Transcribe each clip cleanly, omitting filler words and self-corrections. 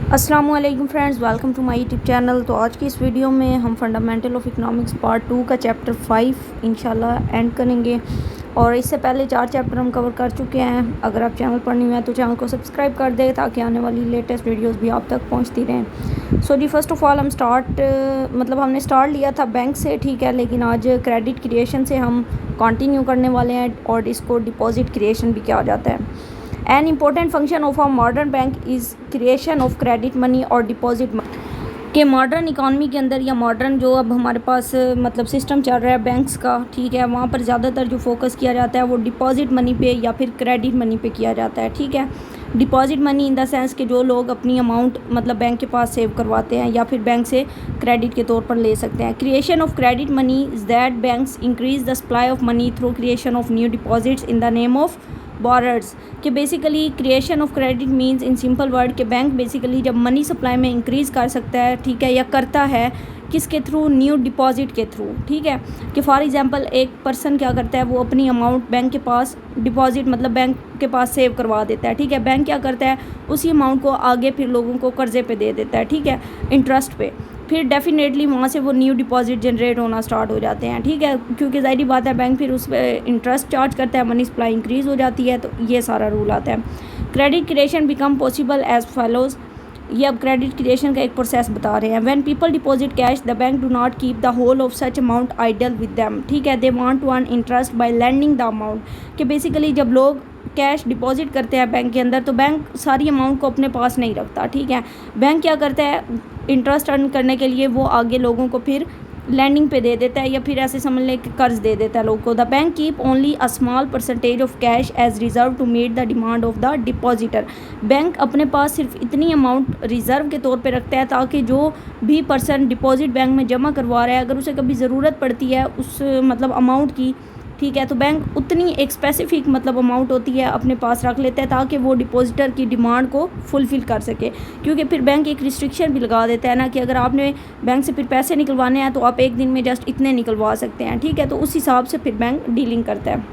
अस्सलामुअलैकुम friends, welcome to my YouTube channel. तो आज की इस वीडियो में हम फंडामेंटल ऑफ इकोनॉमिक्स पार्ट 2 का चैप्टर 5 इंशाल्लाह एंड करेंगे। और इससे पहले 4 चैप्टर हम कवर कर चुके हैं। अगर आप चैनल पर नहीं हैं तो चैनल को सब्सक्राइब कर दें ताकि आने वाली लेटेस्ट वीडियोस भी आप तक पहुंचती रहें। सो जी, फर्स्ट ऑफ ऑल हम हमने स्टार्ट लिया था बैंक से, ठीक है, लेकिन आज क्रेडिट क्रिएशन से हम कंटिन्यू करने वाले हैं और इसको डिपॉजिट क्रिएशन भी कहा जाता है। An important function of a modern bank is creation of credit money और deposit money के मॉडर्न इकॉनमी के अंदर या मॉडर्न जो अब हमारे पास सिस्टम चल रहा है बैंक्स का, ठीक है, वहाँ पर ज़्यादातर जो फोकस किया जाता है वो डिपॉजिट मनी पे या फिर क्रेडिट मनी पे किया जाता है, ठीक है। Deposit money in the sense कि जो लोग अपनी अमाउंट बैंक के पास सेव करवाते हैं या फिर बैंक से क्रेडिट के तौर पर ले सकते हैं। Creation of credit money is that banks increase the supply of money through creation of new deposits in the name of borrowers. कि basically creation of credit means in simple word के bank basically जब money supply में increase कर सकता है, ठीक है, या करता है किसके थ्रू, न्यू डिपॉजिट के थ्रू, ठीक है। कि फॉर एग्जांपल एक पर्सन क्या करता है, वो अपनी अमाउंट बैंक के पास डिपॉजिट बैंक के पास सेव करवा देता है, ठीक है। बैंक क्या करता है, उसी अमाउंट को आगे फिर लोगों को कर्जे पे दे देता है, ठीक है, इंटरेस्ट पे। फिर डेफिनेटली वहाँ से वो न्यू डिपॉजिट जनरेट होना स्टार्ट हो जाते हैं, ठीक है, क्योंकि ज़ाहिर बात है बैंक फिर उस पर इंटरेस्ट चार्ज करता है, मनी सप्लाई इंक्रीज़ हो जाती है, तो ये सारा रूल आता है। Credit creation become possible as follows. ये अब क्रेडिट क्रिएशन का एक प्रोसेस बता रहे हैं। When people deposit cash the bank do not keep the whole of such amount idle with them, ठीक है, they want to earn interest by lending the amount. कि बेसिकली जब लोग कैश डिपॉजिट करते हैं बैंक के अंदर तो बैंक सारी अमाउंट को अपने पास नहीं रखता, ठीक है। बैंक क्या करता है, इंटरेस्ट अर्न करने के लिए वो आगे लोगों को फिर लैंडिंग पे दे देता है या फिर ऐसे समझ लें कि कर्ज दे देता है लोगों को। The bank keep only a small percentage of cash as reserve to meet the demand of the depositor. Bank अपने पास सिर्फ इतनी अमाउंट रिजर्व के तौर पे रखता है ताकि जो भी पर्सन डिपॉजिट बैंक में जमा करवा रहा है, अगर उसे कभी ज़रूरत पड़ती है उस अमाउंट की, ठीक है, तो बैंक उतनी एक स्पेसिफिक अमाउंट होती है अपने पास रख लेता है ताकि वो डिपॉजिटर की डिमांड को फुलफ़िल कर सके। क्योंकि फिर बैंक एक रिस्ट्रिक्शन भी लगा देता है ना कि अगर आपने बैंक से फिर पैसे निकलवाने हैं तो आप एक दिन में जस्ट इतने निकलवा सकते हैं, ठीक है, तो उस हिसाब से फिर बैंक डीलिंग करता है।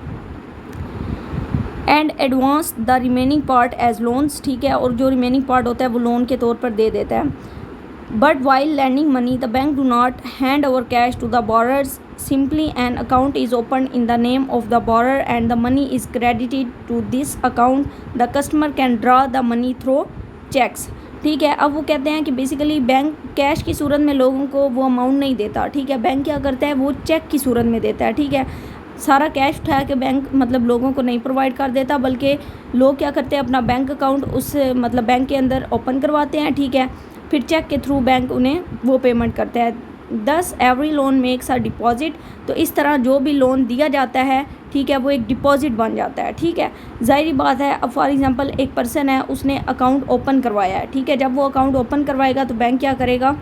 And advance the remaining part as loans, ठीक है, और जो रिमेनिंग पार्ट होता है वो लोन के तौर पर दे देता है। But while lending money, the bank do not hand over cash to the borrowers. Simply an account is opened in the name of the borrower and the money is credited to this account. The customer can draw the money through checks. ठीक है, अब वो कहते हैं कि basically bank cash की सूरत में लोगों को वो अमाउंट नहीं देता, ठीक है। बैंक क्या करता है, वो चेक की सूरत में देता है, ठीक है। सारा कैश उठा के बैंक लोगों को नहीं प्रोवाइड कर देता, बल्कि लोग क्या करते हैं, अपना बैंक अकाउंट उस बैंक के अंदर ओपन करवाते हैं, ठीक है, फिर चेक के थ्रू बैंक उन्हें वो पेमेंट करता है। दस every loan makes a deposit. तो इस तरह जो भी लोन दिया जाता है, ठीक है, वो एक डिपॉजिट बन जाता है, ठीक है। ज़ाहिर बात है, अब फॉर एग्जांपल एक पर्सन है, उसने अकाउंट ओपन करवाया है, ठीक है, जब वो अकाउंट ओपन करवाएगा तो बैंक क्या करेगा,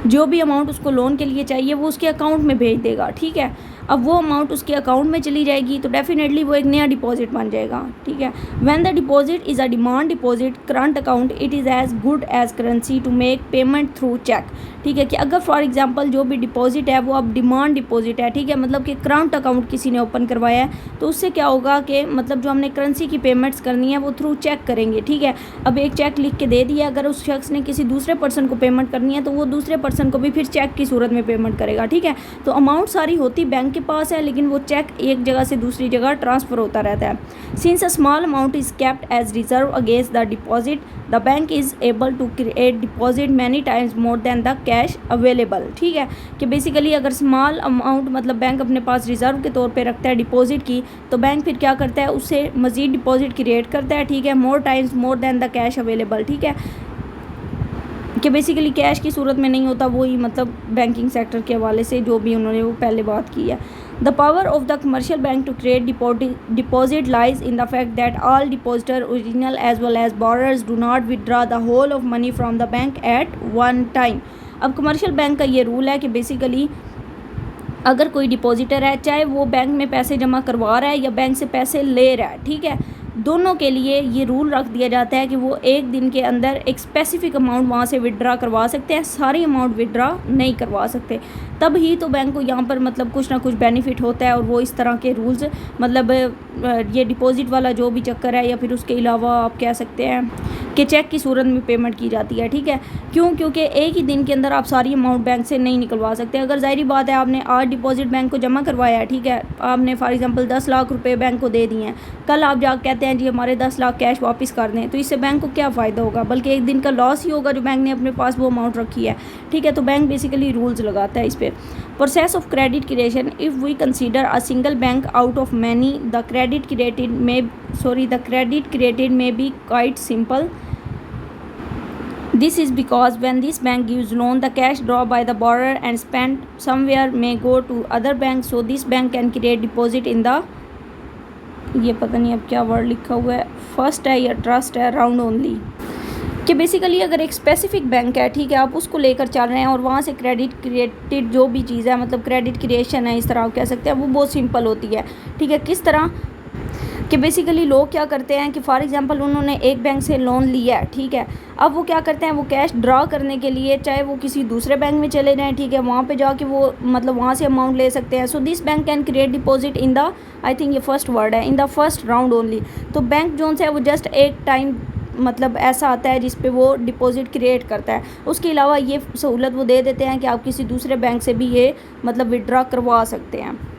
जो भी अमाउंट उसको लोन के लिए चाहिए वो उसके अकाउंट में भेज देगा, ठीक है। अब वो अमाउंट उसके अकाउंट में चली जाएगी तो डेफिनेटली वो एक नया डिपॉजिट बन जाएगा, ठीक है। When the deposit is a demand deposit current account it is as good as currency to make payment through cheque, ठीक है। कि अगर फॉर एग्जांपल जो भी डिपॉजिट है वो अब डिमांड डिपॉजिट है, ठीक है, कि करंट अकाउंट किसी ने ओपन करवाया है तो उससे क्या होगा कि जो हमने करेंसी की पेमेंट्स करनी है वो थ्रू चेक करेंगे, ठीक है। अब एक चेक लिख के दे दिया, अगर उस शख्स ने किसी दूसरे पर्सन को पेमेंट करनी है तो वो दूसरे पर्सन को भी फिर चेक की सूरत में पेमेंट करेगा, ठीक है। तो अमाउंट सारी होती बैंक के पास है, लेकिन वो चेक एक जगह से दूसरी जगह ट्रांसफ़र होता रहता है। Since a small amount is kept as reserve against the deposit the bank is able to create deposit many times more than the cash available, ठीक है। कि बेसिकली अगर स्मॉल अमाउंट बैंक अपने पास रिजर्व के तौर पे रखता है डिपॉजिट की, तो बैंक फिर क्या करता है, उससे मज़ीद डिपॉजिट क्रिएट करता है, ठीक है, more times more than the cash available, ठीक है। कि बेसिकली कैश की सूरत में नहीं होता, वही बैंकिंग सेक्टर के हवाले से जो भी उन्होंने वो पहले बात की है। The power of the commercial bank to create deposit lies in the fact that all depositor original as well as borrowers do not withdraw the whole of money from the bank at one time. अब commercial bank का ये rule है कि basically अगर कोई depositor है, चाहे वो बैंक में पैसे जमा करवा रहा है या बैंक से पैसे ले रहा है, ठीक है, दोनों के लिए ये रूल रख दिया जाता है कि वो एक दिन के अंदर एक स्पेसिफिक अमाउंट वहाँ से विड्रा करवा सकते हैं, सारी अमाउंट विड्रा नहीं करवा सकते। तब ही तो बैंक को यहाँ पर कुछ ना कुछ बेनिफिट होता है और वो इस तरह के रूल्स ये डिपॉजिट वाला जो भी चक्कर है, या फिर उसके अलावा आप कह सकते हैं कि चेक की सूरत में पेमेंट की जाती है, ठीक है। क्यों? क्योंकि एक ही दिन के अंदर आप सारी अमाउंट बैंक से नहीं निकलवा सकते। अगर ज़ाहिर बात है आपने आज डिपॉजिट बैंक को जमा करवाया है, ठीक है, आपने फॉर एग्जांपल 10 लाख रुपए बैंक को दे दिए हैं, कल आप जाकर कहते हैं जी हमारे 10 लाख कैश वापस कर दें, तो इससे बैंक को क्या फ़ायदा होगा? बल्कि एक दिन का लॉस ही होगा जो बैंक ने अपने पास वो अमाउंट रखी है, ठीक है। तो बैंक बेसिकली रूल्स लगाता है इस पर। Process of credit creation, if we consider a single bank out of many, the credit created may be quite simple. This is because when this bank gives loan, the cash drawn by the borrower and spent somewhere may go to other banks. So this bank can create deposit in the, ये पता नहीं अब क्या word लिखा हुआ है, first है या ट्रस्ट है, राउंड ओनली, कि बेसिकली अगर एक स्पेसिफिक बैंक है, ठीक है, आप उसको लेकर चल रहे हैं और वहाँ से क्रेडिट क्रिएटेड जो भी चीज़ है, मतलब क्रेडिट क्रिएशन है, इस तरह आप कह सकते हैं, वो बहुत सिंपल होती है, ठीक है। किस तरह कि बेसिकली लोग क्या करते हैं कि फॉर एग्जांपल उन्होंने एक बैंक से लोन लिया है, ठीक है, अब वो क्या करते हैं, वो कैश ड्रा करने के लिए चाहे वो किसी दूसरे बैंक में चले जाएं, ठीक है, वहाँ पे जाके वो मतलब वहाँ से अमाउंट ले सकते हैं। So this bank can create deposit in the, I think ये फर्स्ट वर्ड है, in the first round only. तो बैंक जोन से वो जस्ट एक टाइम मतलब ऐसा आता है जिस पे वो डिपॉजिट क्रिएट करता है, उसके अलावा ये सहूलत वो दे देते हैं कि आप किसी दूसरे बैंक से भी ये मतलब विड्रॉ करवा सकते हैं।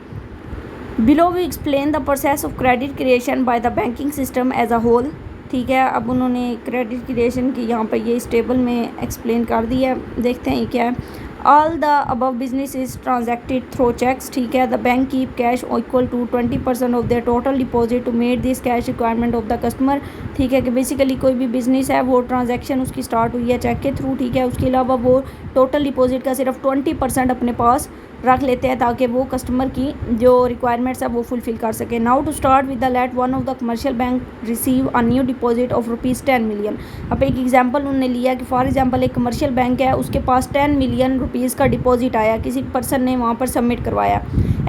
Below we explain the process of credit creation by the banking system as a whole, ठीक है। अब उन्होंने क्रेडिट क्रिएशन की यहाँ पर ये इस टेबल में एक्सप्लेन कर दिया है, देखते हैं क्या है। All the above business is transacted through checks, ठीक है। The bank keep cash equal to 20% of their total deposit to meet this cash requirement of the customer, ठीक है, कि बेसिकली कोई भी बिज़नेस है वो ट्रांजैक्शन उसकी स्टार्ट हुई है चेक के थ्रू, ठीक है, उसके अलावा वो टोटल डिपॉजिट का सिर्फ 20% अपने पास रख लेते हैं ताकि वो कस्टमर की जो रिक्वायरमेंट्स है वो फुलफ़िल कर सके। Now to start with the let one of the commercial bank receive a new deposit of ₹10 million. अब एक एग्जांपल उन्होंने लिया कि फॉर एग्जांपल एक कमर्शियल बैंक है, उसके पास 10 मिलियन रुपीज़ का डिपॉजिट आया, किसी पर्सन ने वहाँ पर सबमिट करवाया।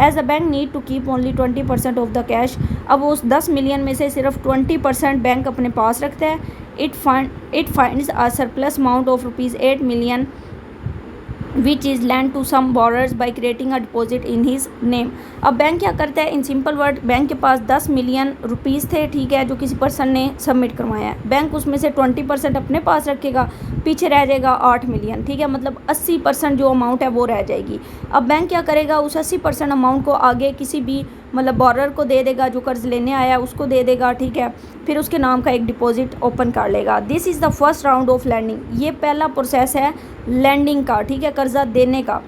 As the bank need to keep only 20% of the cash, अब उस 10 मिलियन में से सिर्फ 20% बैंक अपने पास रखता है। It finds a surplus amount of ₹8 million which is lend to some borrowers by creating a deposit in his name. अब बैंक क्या करता है, इन सिंपल वर्ड, बैंक के पास 10 मिलियन रुपीज़ थे, ठीक है, जो किसी पर्सन ने सबमिट करवाया है, बैंक उसमें से 20% अपने पास रखेगा, पीछे रह जाएगा 8 मिलियन, ठीक है, मतलब 80% जो अमाउंट है वो रह जाएगी। अब बैंक क्या करेगा, उस 80% अमाउंट को आगे किसी भी मतलब बोरर को दे देगा, जो कर्ज लेने आया उसको दे देगा, ठीक है, फिर उसके नाम का एक डिपॉजिट ओपन कर लेगा। This is the first round of lending, ये पहला प्रोसेस है लैंडिंग का, ठीक है, कर्जा देने का।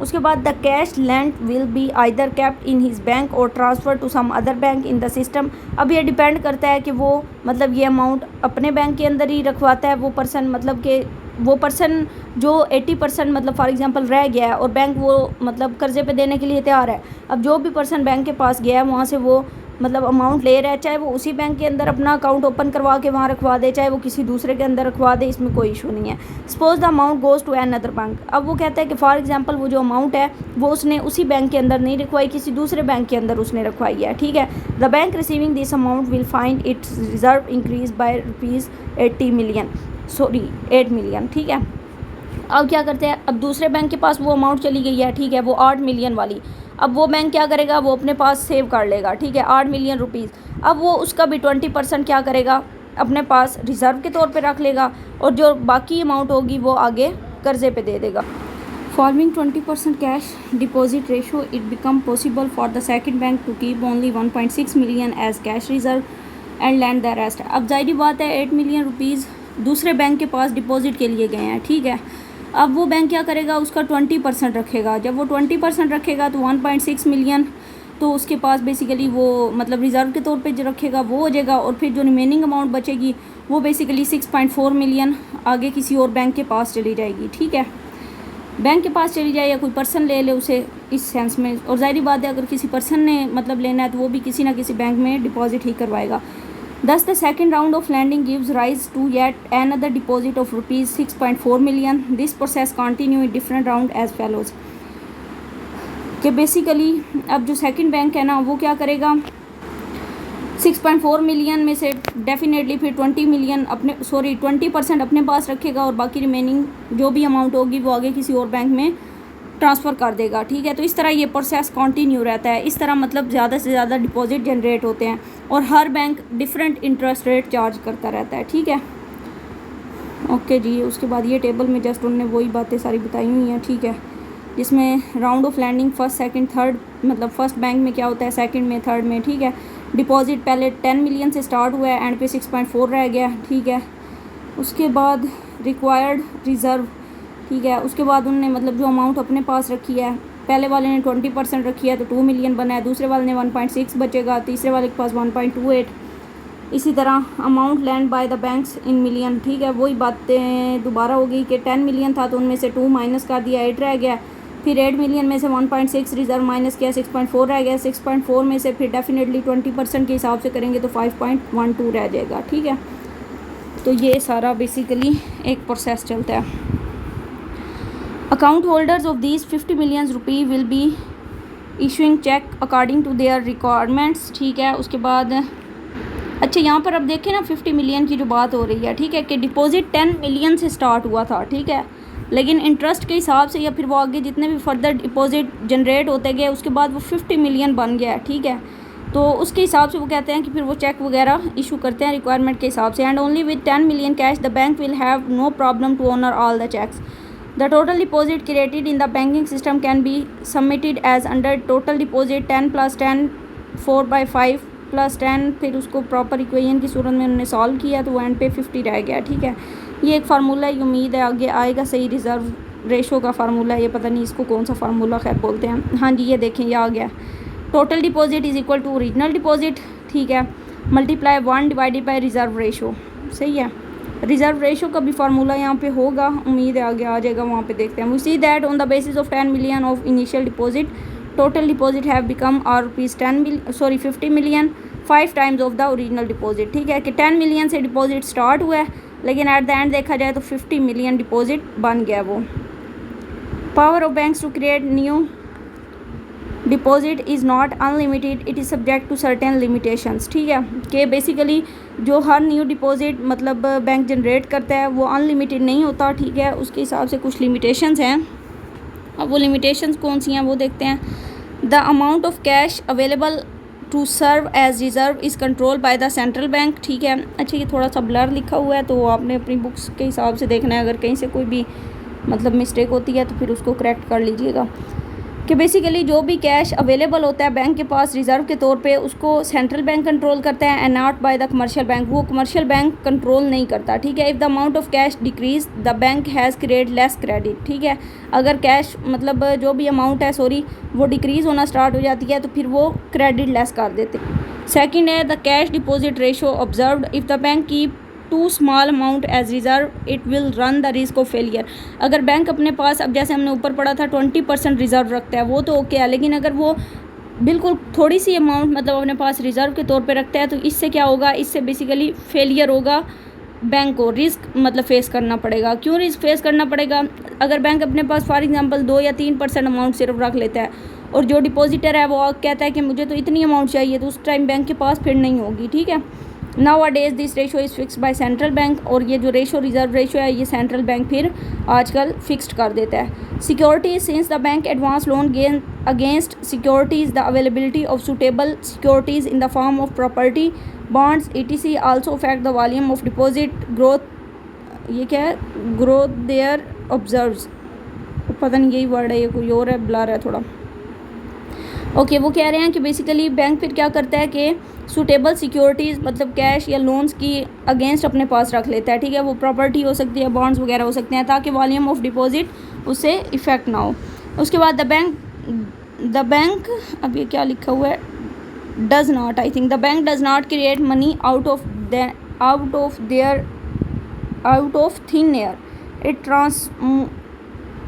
उसके बाद the cash land will be either kept in his bank और transfer to some other bank in the system. अब ये डिपेंड करता है कि वो मतलब ये अमाउंट अपने बैंक के अंदर ही रखवाता है वो पर्सन, मतलब कि वो पर्सन जो 80% मतलब फॉर एग्जांपल रह गया है और बैंक वो मतलब कर्ज़े पे देने के लिए तैयार है। अब जो भी पर्सन बैंक के पास गया है वहाँ से वो मतलब अमाउंट ले रहा है, चाहे वो उसी बैंक के अंदर अपना अकाउंट ओपन करवा के वहाँ रखवा दे, चाहे वो किसी दूसरे के अंदर रखवा दे, इसमें कोई इशू नहीं है। Suppose the amount goes to another bank, अब वो कहता है कि फॉर एग्जांपल वो जो अमाउंट है वो उसने उसी बैंक के अंदर नहीं रखवाई, किसी दूसरे बैंक के अंदर उसने रखवाई है, ठीक है। The bank receiving this amount will find its reserve increase by ₹8 million, ठीक है। अब क्या करते हैं, अब दूसरे बैंक के पास वो अमाउंट चली गई है, ठीक है, वो 8 मिलियन वाली, अब वो बैंक क्या करेगा, वो अपने पास सेव कर लेगा, ठीक है, 8 मिलियन रुपीज़। अब वो उसका भी 20% क्या करेगा, अपने पास रिज़र्व के तौर पे रख लेगा और जो बाकी अमाउंट होगी वो आगे कर्ज़े पे दे देगा। Following 20% cash deposit ratio, it become possible for the second bank to keep only 1.6 million as cash reserve and lend the rest. अब जाहिर बात है 8 मिलियन रुपीज़ दूसरे बैंक के पास डिपॉजिट के लिए गए हैं, ठीक है। अब वो बैंक क्या करेगा, उसका 20% रखेगा। जब वो 20% रखेगा तो 1.6 मिलियन तो उसके पास बेसिकली वो मतलब रिज़र्व के तौर पे जो रखेगा वो हो जाएगा, और फिर जो रिमेनिंग अमाउंट बचेगी वो बेसिकली 6.4 मिलियन आगे किसी और बैंक के पास चली जाएगी, ठीक है, बैंक के पास चली जाए या कोई पर्सन ले ले उसे इस सेंस में। और ज़ाहिर बात है अगर किसी पर्सन ने मतलब लेना है तो वो भी किसी ना किसी बैंक में डिपॉजिट ही करवाएगा। Thus, the second round of lending gives rise to yet another deposit of ₹6.4 million. This process continue in different round as follows. कि बेसिकली अब जो सेकंड बैंक है ना वो क्या करेगा, 6.4 मिलियन में से डेफिनेटली फिर 20% अपने पास रखेगा और बाकी रिमेनिंग जो भी अमाउंट होगी वो आगे किसी और बैंक में ट्रांसफ़र कर देगा, ठीक है। तो इस तरह ये प्रोसेस कंटिन्यू रहता है। इस तरह मतलब ज़्यादा से ज़्यादा डिपॉजिट जनरेट होते हैं और हर bank different interest rate charge करता रहता है, ठीक है। ओके जी, उसके बाद ये टेबल में जस्ट उन्होंने वही बातें सारी बताई हुई हैं, ठीक है, जिसमें round of lending first second third, मतलब फर्स्ट बैंक में क्या होता है, सेकंड में, थर्ड में, ठीक है। डिपॉजिट पहले 10 मिलियन से स्टार्ट हुआ है, एंड पे 6.4 रह गया, ठीक है। उसके बाद रिक्वायर्ड रिज़र्व, ठीक है। उसके बाद उन्होंने मतलब जो अमाउंट अपने पास रखी है, पहले वाले ने 20% रखी है तो 2 मिलियन बना है, दूसरे वाले ने 1.6 बचेगा, तीसरे वाले के पास 1.28। इसी तरह amount land by the banks in million, ठीक है। वही बातें दोबारा हो गई कि 10 मिलियन था तो उनमें से 2 माइनस कर दिया, 8 रह गया। फिर 8 मिलियन में से 1.6 रिजर्व माइनस किया, 6.4 रह गया। 6.4 में से फिर डेफिनेटली 20% के हिसाब से करेंगे तो 5.12 रह जाएगा, ठीक है। तो ये सारा बेसिकली एक प्रोसेस चलता है। Account holders of these 50 million rupee will be issuing cheque according to their requirements, ठीक है। उसके बाद अच्छा यहाँ पर अब देखें ना 50 मिलियन की जो बात हो रही है, ठीक है, कि डिपॉजिट 10 मिलियन से स्टार्ट हुआ था, ठीक है, लेकिन इंटरेस्ट के हिसाब से या फिर वो आगे जितने भी फर्दर डिपॉजिट जनरेट होते गए उसके बाद वो 50 मिलियन बन गया है, ठीक है। तो उसके हिसाब से वो कहते हैं कि फिर वो चेक वगैरह इशू करते हैं रिक्वायरमेंट के हिसाब से। And only with 10 million cash the bank will have no problem to honour all the cheques. The total deposit created in the banking system can be submitted as under total deposit 10 + 10 4/5 + 10, फिर उसको proper equation की सूरत में उन्होंने solve किया तो वो and पे 50 रह गया, ठीक है। ये एक फार्मूला है, उम्मीद है आगे आएगा सही। रिज़र्व रेशो का फार्मूला है, ये पता नहीं इसको कौन सा फार्मूला खैर बोलते हैं। हाँ जी, ये देखें ये आ गया। Total deposit is equal to original deposit, ठीक है, multiply 1 divided by reserve ratio, सही है। रिज़र्व रेशो का भी फार्मूला यहाँ पे होगा, उम्मीद है आगे आ जाएगा, वहाँ पे देखते हैं। We see that on the basis of 10 million of initial deposit total deposit have become rupees 50 million 5 times of the original deposit, ठीक है, कि 10 मिलियन से डिपॉजिट स्टार्ट हुआ है लेकिन एट द एंड देखा जाए तो 50 मिलियन डिपॉजिट बन गया वो। Power of banks to create new deposit is not unlimited, it is subject to certain limitations, ठीक है, कि बेसिकली जो हर न्यू डिपॉजिट मतलब बैंक जनरेट करता है वो अनलिमिटेड नहीं होता, ठीक है, उसके हिसाब से कुछ लिमिटेशंस हैं। अब वो लिमिटेशंस कौन सी हैं वो देखते हैं। The amount of cash available to serve as reserve is control by the central bank, ठीक है। अच्छा ये थोड़ा सा ब्लर लिखा हुआ है तो आपने अपनी बुक्स के हिसाब से देखना है, अगर कहीं से कोई भी मतलब मिस्टेक होती है तो फिर उसको करेक्ट कर लीजिएगा। कि बेसिकली जो भी कैश अवेलेबल होता है बैंक के पास रिज़र्व के तौर पे उसको सेंट्रल बैंक कंट्रोल करता है and not by the commercial bank, वो कमर्शियल बैंक कंट्रोल नहीं करता, ठीक है। If the amount of cash decrease the bank has create less credit, ठीक है। अगर कैश मतलब जो भी अमाउंट है वो डिक्रीज़ होना स्टार्ट हो जाती है तो फिर वो क्रेडिट लेस कर देते। सेकेंड है the cash deposit ratio observed, if the bank keep too small amount as reserve it will run the risk of failure. अगर बैंक अपने पास, अब जैसे हमने ऊपर पढ़ा था 20% रिज़र्व रखता है वो तो ओके है, लेकिन अगर वो बिल्कुल थोड़ी सी अमाउंट मतलब अपने पास रिज़र्व के तौर पे रखता है तो इससे क्या होगा, इससे बेसिकली फेलियर होगा, बैंक को रिस्क मतलब फेस करना पड़ेगा। क्यों रिस्क फेस करना पड़ेगा? अगर बैंक अपने पास फॉर एग्जांपल 2 या 3% अमाउंट सिर्फ रख लेता है और जो डिपॉजिटर है वो कहता है कि मुझे तो इतनी अमाउंट चाहिए, तो उस टाइम बैंक के पास फिर नहीं होगी, ठीक है। Nowadays this ratio is fixed by central bank, और ये जो रेशो रिजर्व रेशो है ये सेंट्रल बैंक फिर आजकल फिक्स्ड कर देता है। Securities, since the bank advance loan gain against securities the availability of suitable securities in the form of property bonds etc also affect the volume of deposit growth. ये क्या है? Growth there observes, पता नहीं यही word है, ये कोई और है, ब्लर है थोड़ा। ओके, वो कह रहे हैं कि बेसिकली बैंक फिर क्या करता है कि सूटेबल सिक्योरिटीज़ मतलब कैश या लोन्स की अगेंस्ट अपने पास रख लेता है, ठीक है। वो प्रॉपर्टी हो सकती है, बॉन्ड्स वगैरह हो सकते हैं, ताकि वॉल्यूम ऑफ डिपॉजिट उससे इफ़ेक्ट ना हो। उसके बाद द बैंक अब ये क्या लिखा हुआ है, does not, I think the bank does not create money out of thin air, it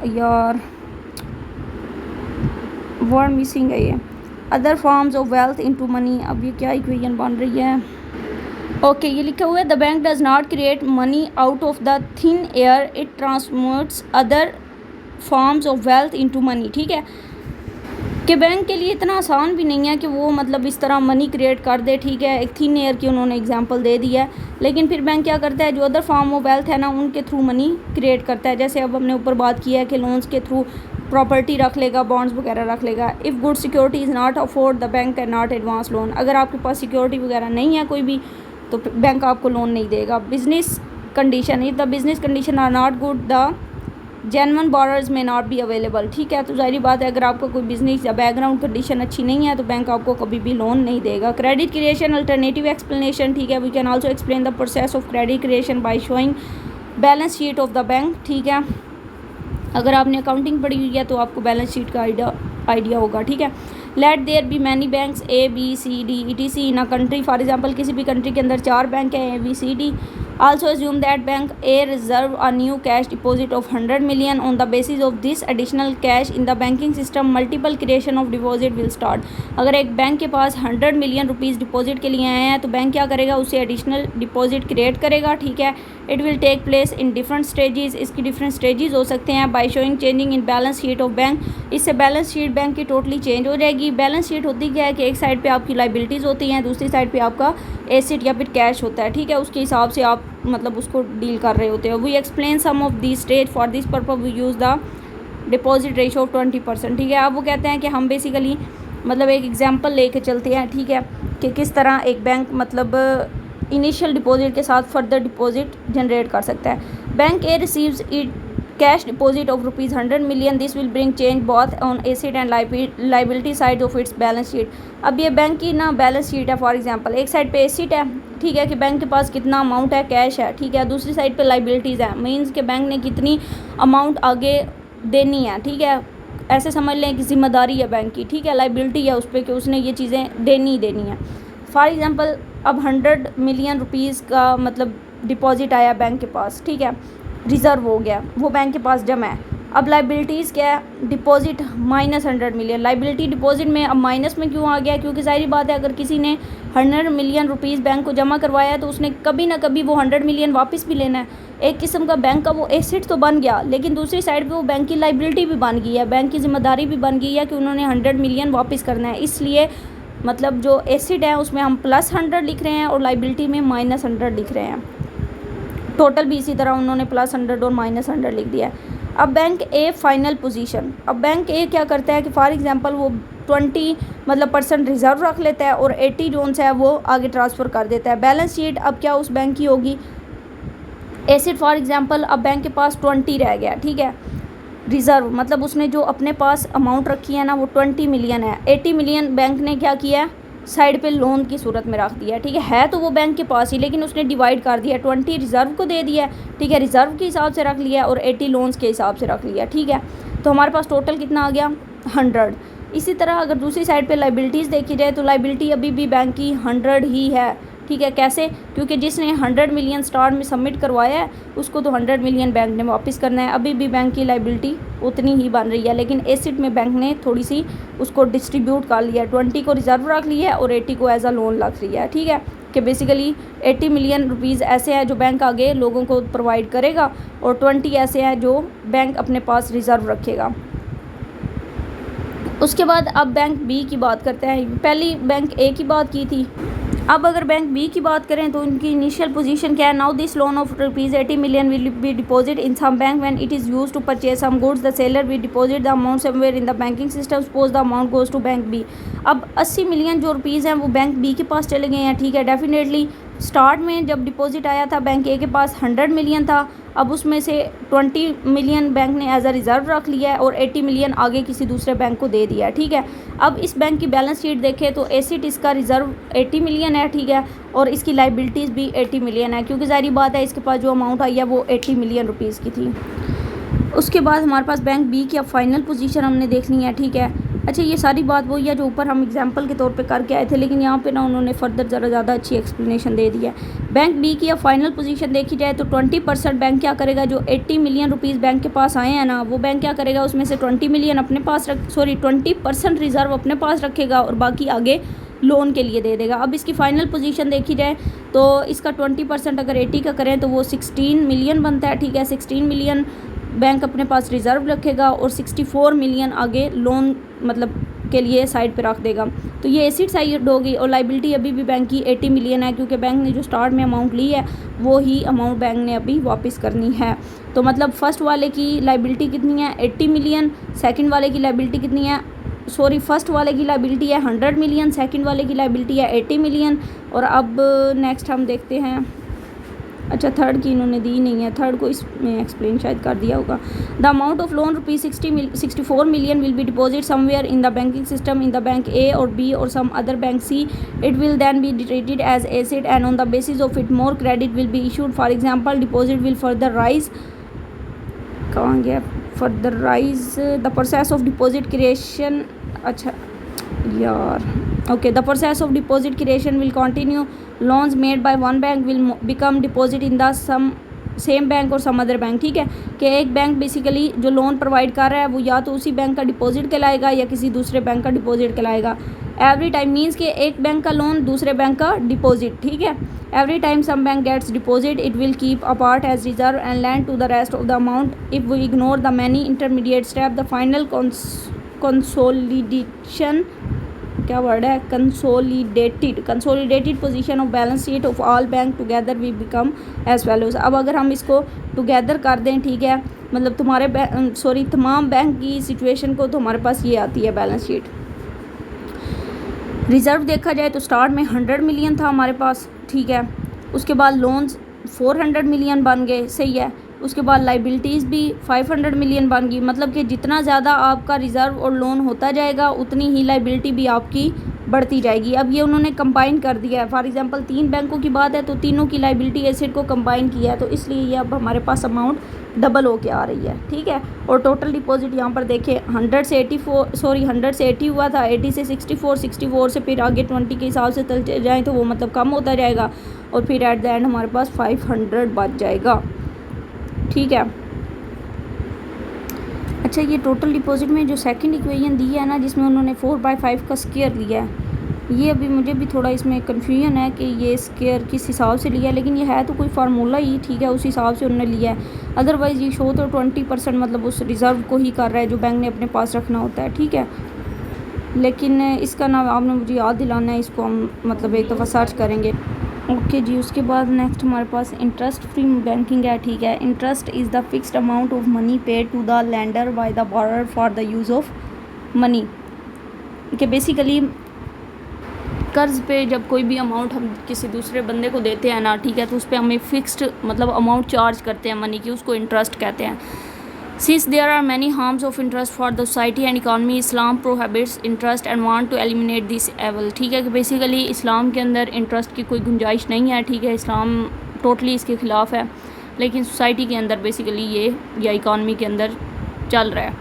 यार वर्ड मिसिंग है ये, other forms of wealth into money. अब ये क्या इक्वेशन बन रही है? ओके, ये लिखा हुआ है the bank does not create money out of the thin air, it transmutes other forms of wealth into money, ठीक है। कि बैंक के लिए इतना आसान भी नहीं है कि वो मतलब इस तरह मनी क्रिएट कर दे, ठीक है। एक थिन एयर की उन्होंने एग्जांपल दे दी है, लेकिन फिर बैंक क्या करता है, जो अदर फॉर्म ऑफ वेल्थ है ना उनके थ्रू मनी क्रिएट करता है। जैसे अब हमने ऊपर बात की है कि लोन्स के थ्रू प्रॉपर्टी रख लेगा, बॉन्ड्स वगैरह रख लेगा। If good security is not afford the bank can not advance loan. अगर आपके पास सिक्योरिटी वगैरह नहीं है कोई भी तो बैंक आपको लोन नहीं देगा। Business condition, if the business condition are not good the genuine borrowers may not be available. ठीक है, तो जाहिर बात है अगर आपका कोई बिजनेस या बैकग्राउंड कंडीशन अच्छी नहीं है तो बैंक आपको कभी भी लोन नहीं देगा। क्रेडिट क्रिएशन अल्टरनेटिव एक्सप्लेनेशन, ठीक है, we can also explain the process of credit creation by showing balance sheet of the bank. ठीक है, अगर आपने अकाउंटिंग पढ़ी हुई है तो आपको बैलेंस शीट का आइडिया होगा। ठीक है, let there be many banks A B C D E T C in a country. For example किसी भी कंट्री के अंदर 4 बैंक हैं, A B C D. Also assume that bank A reserve a new cash deposit of 100 million. On the basis of this additional cash in the banking system, multiple creation of deposit will start. अगर एक bank के पास 100 million rupees deposit के लिए आए हैं तो bank क्या करेगा, उसे एडिशनल डिपॉजिट क्रिएट करेगा। ठीक है, it will take place in different stages. इसकी डिफरेंट स्टेजेस हो सकते हैं। By showing changing in balance sheet of bank, इससे बैलेंस शीट बैंक की टोटली चेंज हो जाएगी। बैलेंस शीट होती क्या है कि एक साइड पे आपकी लाइबिलिटीज़ होती हैं, दूसरी साइड पे आपका एसेट या फिर कैश होता है। ठीक है, उसके हिसाब से आप मतलब उसको डील कर रहे होते हो। We explain some of the stage for this purpose we use the deposit ratio of 20%। ठीक है, अब वो कहते हैं कि हम बेसिकली मतलब एक एग्जांपल लेके चलते हैं। ठीक है, कि किस तरह एक बैंक मतलब इनिशियल डिपॉजिट के साथ फर्दर डिपॉजिट जनरेट कर सकता है। Bank A receives it cash deposit of ₹100 million. This will bring change both on asset and liability side of its balance sheet. अब ये बैंक की ना बैलेंस शीट है, फॉर एग्जांपल एक साइड पे एसेट है, ठीक है, कि बैंक के पास कितना अमाउंट है, कैश है। ठीक है, दूसरी साइड पे लाइबिलिटीज़ है, मींस कि बैंक ने कितनी अमाउंट आगे देनी है। ठीक है, ऐसे समझ लें कि जिम्मेदारी है बैंक की। ठीक है, लाइबिलिटी है उस पर कि उसने ये चीज़ें देनी है। फॉर एग्जांपल अब 100 मिलियन रुपीज़ का मतलब डिपॉजिट आया बैंक के पास। ठीक है, रिज़र्व हो गया, वो बैंक के पास जमा है। अब लाइबिलिटीज़ क्या है, डिपॉजिट -100 मिलियन। लाइबिलिटी डिपॉजिट में अब माइनस में क्यों आ गया, क्योंकि जाहिर बात है अगर किसी ने 100 मिलियन रुपीज़ बैंक को जमा करवाया है तो उसने कभी ना कभी वो 100 मिलियन वापस भी लेना है। एक किस्म का बैंक का वो एसेट तो बन गया, लेकिन दूसरी साइड पे वो बैंक की लाइबिलिटी भी बन गई है, बैंक की जिम्मेदारी भी बन गई है कि उन्होंने 100 मिलियन वापस करना है। इसलिए मतलब जो एसेट है उसमें हम +100 लिख रहे हैं और लाइबिलिटी में -100 लिख रहे हैं। टोटल भी इसी तरह उन्होंने +100 और -100 लिख दिया है। अब बैंक ए फाइनल पोजीशन, अब बैंक ए क्या करता है कि फॉर एग्जांपल वो 20 मतलब % रिज़र्व रख लेता है और 80 जोन्स है वो आगे ट्रांसफ़र कर देता है। बैलेंस शीट अब क्या उस बैंक की होगी, एसेट फॉर एग्जांपल अब बैंक के पास 20 रह गया। ठीक है, रिज़र्व मतलब उसने जो अपने पास अमाउंट रखी है ना वो 20 मिलियन है। 80 मिलियन बैंक ने क्या किया, साइड पे लोन की सूरत में रख दिया। ठीक है तो वो बैंक के पास ही, लेकिन उसने डिवाइड कर दिया, 20 रिज़र्व को दे दिया। ठीक है, रिज़र्व के हिसाब से रख लिया और 80 लोन्स के हिसाब से रख लिया। ठीक है, तो हमारे पास टोटल कितना आ गया, 100। इसी तरह अगर दूसरी साइड पे लाइबिलिटीज़ देखी जाए तो लाइबिलिटी अभी भी बैंक की 100 ही है। ठीक है, कैसे, क्योंकि जिसने 100 मिलियन स्टार्ट में सबमिट करवाया है उसको तो 100 मिलियन बैंक ने वापस करना है। अभी भी बैंक की लाइबिलिटी उतनी ही बन रही है, लेकिन एसेट में बैंक ने थोड़ी सी उसको डिस्ट्रीब्यूट कर लिया, 20 को रिज़र्व रख लिया है और 80 को एज अ लोन रख लिया है। ठीक है, कि बेसिकली 80 मिलियन रुपीज़ ऐसे हैं जो बैंक आगे लोगों को प्रोवाइड करेगा और 20 ऐसे हैं जो बैंक अपने पास रिज़र्व रखेगा। उसके बाद अब बैंक बी की बात करते हैं। पहली बैंक ए की बात की थी, अब अगर बैंक बी की बात करें तो उनकी इनिशियल पोजीशन क्या है। Now this loan of ₹80 million will be deposit in some bank when it is used to purchase some goods. The seller will deposit the amount somewhere in the banking system. Suppose the amount goes to bank B. अब 80 million जो rupees हैं वो bank B के पास चले गए हैं। ठीक है, डेफिनेटली स्टार्ट में जब डिपॉजिट आया था बैंक ए के पास 100 मिलियन था, अब उसमें से 20 मिलियन बैंक ने एज अ रिज़र्व रख लिया है और 80 मिलियन आगे किसी दूसरे बैंक को दे दिया है। ठीक है, अब इस बैंक की बैलेंस शीट देखें तो एसेट इसका रिज़र्व 80 मिलियन है। ठीक है, और इसकी लाइबिलिटीज़ भी 80 मिलियन है, क्योंकि ज़ाहिर बात है इसके पास जो अमाउंट आई है वो 80 मिलियन रुपीज़ की थी। उसके बाद हमारे पास बैंक बी की अब फाइनल पोजीशन हमने देखनी है। ठीक है, अच्छा ये सारी बात वही है जो ऊपर हम एग्जांपल के तौर पे करके आए थे, लेकिन यहाँ पे ना उन्होंने फर्दर ज़्यादा अच्छी एक्सप्लेनेशन दे दी है। बैंक बी की अब फाइनल पोजीशन देखी जाए तो 20% बैंक क्या करेगा, जो 80 मिलियन रुपीज़ बैंक के पास आए हैं ना वो बैंक क्या करेगा, उसमें से 20 मिलियन अपने पास 20% रिज़र्व अपने पास रखेगा और बाकी आगे लोन के लिए दे देगा। अब इसकी फ़ाइनल पोजीशन देखी जाए तो इसका 20% अगर 80 का करें तो वो 16 मिलियन बनता है। ठीक है, 16 मिलियन बैंक अपने पास रिज़र्व रखेगा और 64 मिलियन आगे लोन मतलब के लिए साइड पे रख देगा। तो ये एसिड साइड होगी और लाइबिलिटी अभी भी बैंक की 80 मिलियन है, क्योंकि बैंक ने जो स्टार्ट में अमाउंट ली है वो ही अमाउंट बैंक ने अभी वापस करनी है। तो मतलब फर्स्ट वाले की लाइबिलिटी कितनी है 80 मिलियन, सेकंड वाले की लाइबिलिटी कितनी है, सॉरी फर्स्ट वाले की लाइबिलिटी है 100 मिलियन, सेकंड वाले की लाइबिलिटी है 80 मिलियन। और अब नेक्स्ट हम देखते हैं, अच्छा थर्ड की इन्होंने दी नहीं है, थर्ड को इसमें एक्सप्लेन शायद कर दिया होगा। The amount of loan ₹64 million will be deposit somewhere in the banking system in the bank A और बी और some other bank C. It will then be treated as asset and on the basis of it more credit will be issued. For example deposit will further rise, कहाँ गया, further rise the process of deposit creation, अच्छा यार okay, the process of deposit creation will continue. Loans made by one bank will become deposit in the same bank और some other bank. ठीक है कि एक bank basically जो loan provide कर रहा है वो या तो उसी बैंक का डिपॉजिट कहलाएगा या किसी दूसरे बैंक का डिपॉजिट कहलाएगा। एवरी टाइम मीन्स कि एक बैंक का लोन दूसरे बैंक का डिपॉजिट। ठीक है, every time some bank gets deposit it will keep a part as reserve and lend to the rest of the amount. If we ignore the many intermediate step the final consolidation, क्या word है, consolidated position of balance sheet of all bank together we become as follows. अब अगर हम इसको together कर दें, ठीक है, मतलब तुम्हारे तमाम बैंक की सिचुएशन को, तो हमारे पास ये आती है बैलेंस शीट। रिज़र्व देखा जाए तो स्टार्ट में 100 मिलियन था हमारे पास, ठीक है, उसके बाद लोन्स 400 मिलियन बन गए, सही है, उसके बाद लाइबिलिटीज़ भी 500 मिलियन बन गई। मतलब कि जितना ज़्यादा आपका रिज़र्व और लोन होता जाएगा उतनी ही लाइबिलिटी भी आपकी बढ़ती जाएगी। अब ये उन्होंने कंबाइन कर दिया है, फॉर एग्जांपल 3 बैंकों की बात है तो तीनों की लाइबिलिटी एसेट को कंबाइन किया है, तो इसलिए ये अब हमारे पास अमाउंट डबल होके आ रही है। ठीक है, और टोटल डिपॉजिट यहाँ पर देखें 100 से 80 हुआ था, 80 से 64 से फिर आगे 20 के हिसाब से चलते जाएँ तो वो मतलब कम होता जाएगा और फिर एट द एंड हमारे पास 500 बच जाएगा। ठीक है, अच्छा ये टोटल डिपॉजिट में जो सेकंड इक्वेशन दी है ना, जिसमें उन्होंने 4/5 का स्क्वायर लिया है, ये अभी मुझे भी थोड़ा इसमें कन्फ्यूजन है कि ये स्क्वायर किस हिसाब से लिया है, लेकिन ये है तो कोई फार्मूला ही, ठीक है, उस हिसाब से उन्होंने लिया है। अदरवाइज़ ये शो तो 20% मतलब उस रिज़र्व को ही कर रहा है जो बैंक ने अपने पास रखना होता है। ठीक है, लेकिन इसका नाम आपने मुझे याद दिलाना है, इसको हम मतलब एक दफ़ा सर्च करेंगे। ओके जी, उसके बाद नेक्स्ट हमारे पास इंटरेस्ट फ्री बैंकिंग है। ठीक है, interest is the fixed amount of money paid to the lender by the borrower for the use of money. कि बेसिकली कर्ज़ पे जब कोई भी अमाउंट हम किसी दूसरे बंदे को देते हैं ना, ठीक है, तो उस पर हमें फिक्स्ड मतलब अमाउंट चार्ज करते हैं मनी की, उसको इंटरेस्ट कहते हैं। Since there are many harms of interest for the society and economy, Islam prohibits interest and want to eliminate this evil। ठीक है कि बेसिकली इस्लाम के अंदर इंटरेस्ट की कोई गुंजाइश नहीं है। ठीक है, इस्लाम टोटली इसके ख़िलाफ़ है, लेकिन सोसाइटी के अंदर बेसिकली ये या इकानमी के अंदर चल रहा है।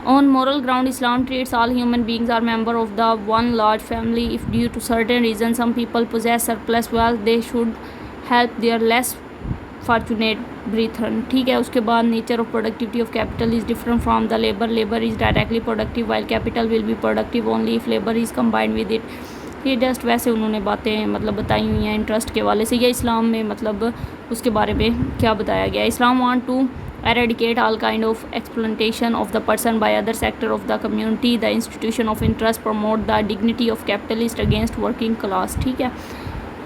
On moral ground, Islam treats all human beings are member of the one large family. If due to certain reasons some people possess surplus wealth, they should help their less fortunate brethren। ठीक है, उसके बाद nature of productivity of capital is different from the labour. Labour is directly productive while capital will be productive only if labour is combined with it. ये just वैसे उन्होंने बातें मतलब बताई हुई हैं इंटरेस्ट के वाले से, या इस्लाम में मतलब उसके बारे में क्या बताया गया है। Islam want to eradicate all kind of exploitation of the person by other sector of the community. The institution of interest promote the dignity of capitalist against working class। ठीक है,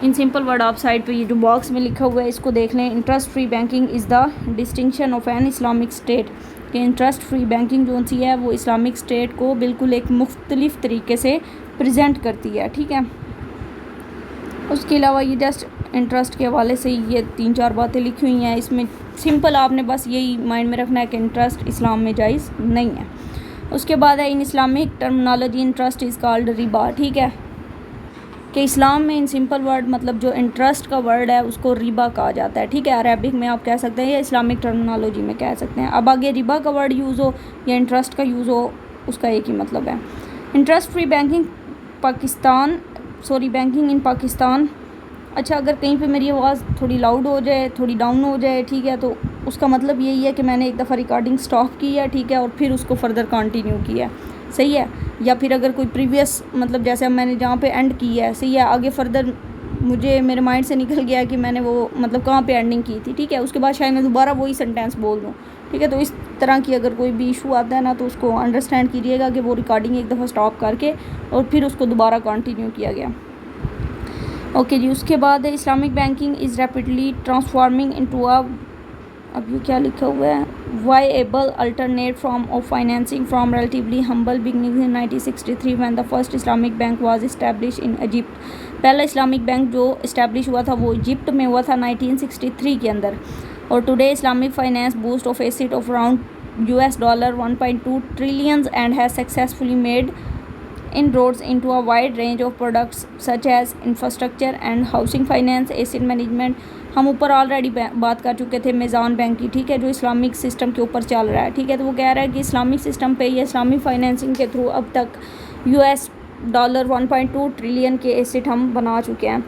इन सिंपल वर्ड आप side पे ये जो box में लिखा हुआ है इसको देख लें। Interest free banking is the distinction of an Islamic state. कि इंटरेस्ट फ्री बैंकिंग जो सी है वो इस्लामिक स्टेट को बिल्कुल एक मुख्तलिफ तरीके से प्रेजेंट करती है। ठीक है, उसके अलावा ये जस्ट इंटरेस्ट के हवाले से ये 3-4 बातें लिखी हुई हैं। इसमें सिंपल आपने बस यही माइंड में रखना है कि इंटरेस्ट इस्लाम में जायज़ नहीं है। उसके बाद है इन Islamic terminology interest is called Riba. ठीक है, कि इस्लाम में इन सिंपल वर्ड मतलब जो इंटरेस्ट का वर्ड है उसको रिबा कहा जाता है। ठीक है, अरबिक में आप कह सकते हैं या इस्लामिक टर्मिनोलॉजी में कह सकते हैं। अब आगे रिबा का वर्ड यूज़ हो या इंटरेस्ट का यूज़ हो, उसका एक ही मतलब है। Interest free banking banking in Pakistan. अच्छा, अगर कहीं पे मेरी आवाज़ थोड़ी लाउड हो जाए, थोड़ी डाउन हो जाए, ठीक है, तो उसका मतलब यही है कि मैंने एक दफ़ा रिकॉर्डिंग स्टॉप की है, ठीक है, और फिर उसको फर्दर कंटिन्यू किया है, सही है। या फिर अगर कोई प्रीवियस मतलब जैसे मैंने जहाँ पे एंड की है, सही है, आगे फर्दर मुझे मेरे माइंड से निकल गया कि मैंने वो मतलब कहाँ पे एंडिंग की थी, ठीक है। उसके बाद शायद मैं दोबारा वही सेंटेंस बोल दूँ, ठीक है। तो इस तरह की अगर कोई भी इशू आता है ना तो उसको अंडरस्टैंड कीजिएगा कि वो रिकॉर्डिंग एक दफ़ा स्टॉप करके और फिर उसको दोबारा कंटिन्यू किया गया। ओके जी, उसके बाद Islamic banking is rapidly transforming into a, अब ये क्या लिखा हुआ है, viable alternate form of financing from relatively humble beginning in 1963 when the first Islamic bank was establish in Egypt. पहला इस्लामिक बैंक जो इस्टेब्लिश हुआ था वो इजिप्ट में हुआ था 1963 के अंदर। और today Islamic finance boost of asset of around $1.2 trillions and has successfully made inroads into a wide range of products such as infrastructure and housing finance, asset management। हम ऊपर ऑलरेडी बात कर चुके थे मेज़ान बैंक की, ठीक है, जो इस्लामिक सिस्टम के ऊपर चल रहा है, ठीक है। तो वो कह रहा है कि इस्लामिक सिस्टम पे या इस्लामिक फाइनेंसिंग के थ्रू अब तक $1.2 ट्रिलियन के एसेट हम बना चुके हैं।